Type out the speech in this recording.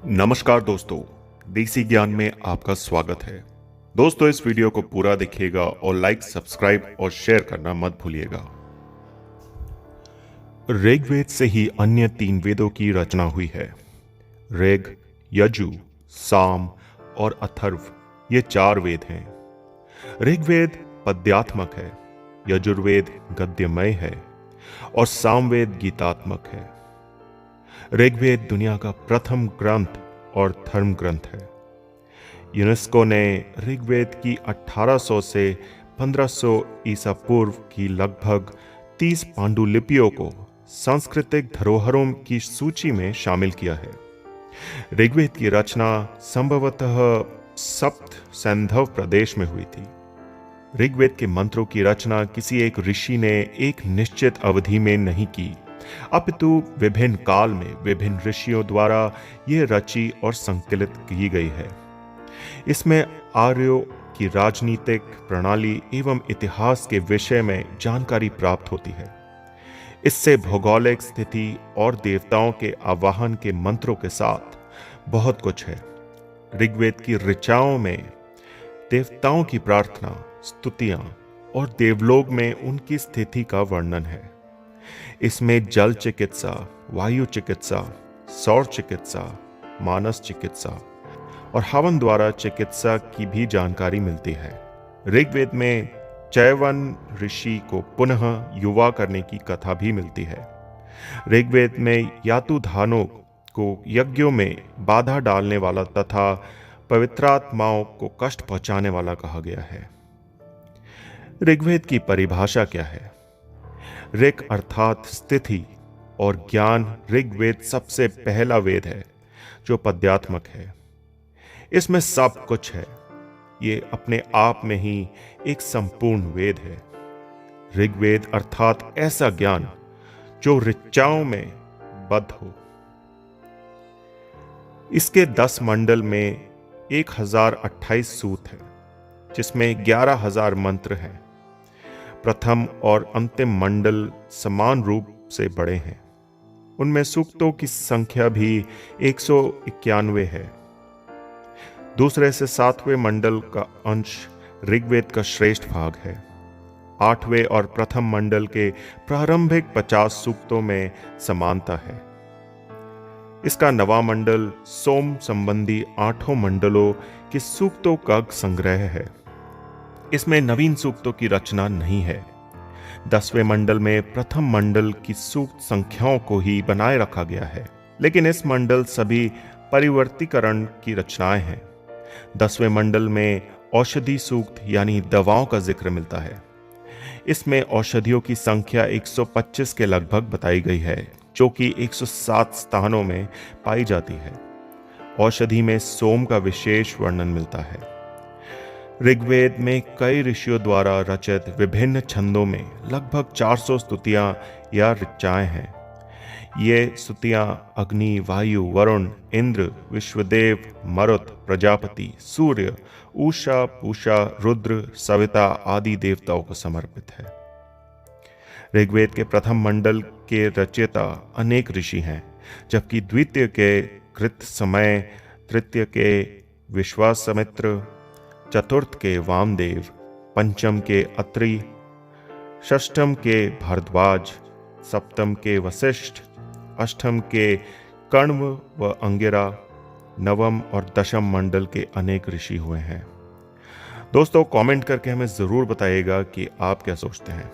नमस्कार दोस्तों, देसी ज्ञान में आपका स्वागत है। दोस्तों, इस वीडियो को पूरा देखिएगा और लाइक, सब्सक्राइब और शेयर करना मत भूलिएगा। ऋग्वेद से ही अन्य 3 वेदों की रचना हुई है। ऋग, यजु, साम और अथर्व ये 4 वेद हैं। ऋग्वेद पद्यात्मक है, यजुर्वेद गद्यमय है और सामवेद गीतात्मक है। ऋग्वेद दुनिया का प्रथम ग्रंथ और धर्म ग्रंथ है। यूनेस्को ने ऋग्वेद की 1800 से 1500 ईसा पूर्व की लगभग 30 पांडुलिपियों को सांस्कृतिक धरोहरों की सूची में शामिल किया है। ऋग्वेद की रचना संभवतः सप्त सैंधव प्रदेश में हुई थी। ऋग्वेद के मंत्रों की रचना किसी एक ऋषि ने एक निश्चित अवधि में नहीं की, अपितु विभिन्न काल में विभिन्न ऋषियों द्वारा यह रची और संकलित की गई है। इसमें आर्यों की राजनीतिक प्रणाली एवं इतिहास के विषय में जानकारी प्राप्त होती है। इससे भौगोलिक स्थिति और देवताओं के आवाहन के मंत्रों के साथ बहुत कुछ है। ऋग्वेद की ऋचाओं में देवताओं की प्रार्थना, स्तुतियां और देवलोक में उनकी स्थिति का वर्णन है। इसमें जल चिकित्सा, वायु चिकित्सा, सौर चिकित्सा, मानस चिकित्सा और हवन द्वारा चिकित्सा की भी जानकारी मिलती है। ऋग्वेद में चैवन ऋषि को पुनः युवा करने की कथा भी मिलती है। ऋग्वेद में यातुधानों को यज्ञों में बाधा डालने वाला तथा पवित्रात्माओं को कष्ट पहुंचाने वाला कहा गया है। ऋग्वेद की परिभाषा क्या है? ऋग अर्थात स्थिति और ज्ञान ऋग्वेद सबसे पहला वेद है जो पद्यात्मक है। इसमें सब कुछ है। ये अपने आप में ही एक संपूर्ण वेद है। ऋग्वेद अर्थात ऐसा ज्ञान जो ऋचाओं में बद्ध हो। इसके 10 मंडल में 1028 सूक्त हैं, जिसमें 11,000 मंत्र हैं। प्रथम और अंतिम मंडल समान रूप से बड़े हैं। उनमें सूक्तों की संख्या भी 191 है। दूसरे से 7वें मंडल का अंश ऋग्वेद का श्रेष्ठ भाग है। 8वें और प्रथम मंडल के प्रारंभिक 50 सूक्तों में समानता है। इसका 9वां मंडल सोम संबंधी 8 मंडलों के सूक्तों का संग्रह है। इसमें नवीन सूक्तों की रचना नहीं है। 10वें मंडल में प्रथम मंडल की सूक्त संख्याओं को ही बनाए रखा गया है, लेकिन इस मंडल सभी परिवर्तीकरण की रचनाएं हैं। 10वें मंडल में औषधि सूक्त यानी दवाओं का जिक्र मिलता है। इसमें औषधियों की संख्या 125 के लगभग बताई गई है, जो कि 107 स्थानों में पाई जाती है। औषधि में सोम का विशेष वर्णन मिलता है। ऋग्वेद में कई ऋषियों द्वारा रचित विभिन्न छंदों में लगभग 400 स्तुतियां या ऋचाएं हैं। ये स्तुतियां अग्नि, वायु, वरुण, इंद्र, विश्वदेव, मरुत, प्रजापति, सूर्य, उषा, पूषा, रुद्र, सविता आदि देवताओं को समर्पित है। ऋग्वेद के प्रथम मंडल के रचयिता अनेक ऋषि हैं, जबकि द्वितीय के कृत समय, तृतीय के विश्वामित्र, चतुर्थ के वामदेव, पंचम के अत्रि, षष्ठम के भारद्वाज, सप्तम के वशिष्ठ, अष्टम के कण्व व अंगिरा, नवम और दशम मंडल के अनेक ऋषि हुए हैं। दोस्तों, कमेंट करके हमें जरूर बताइएगा कि आप क्या सोचते हैं।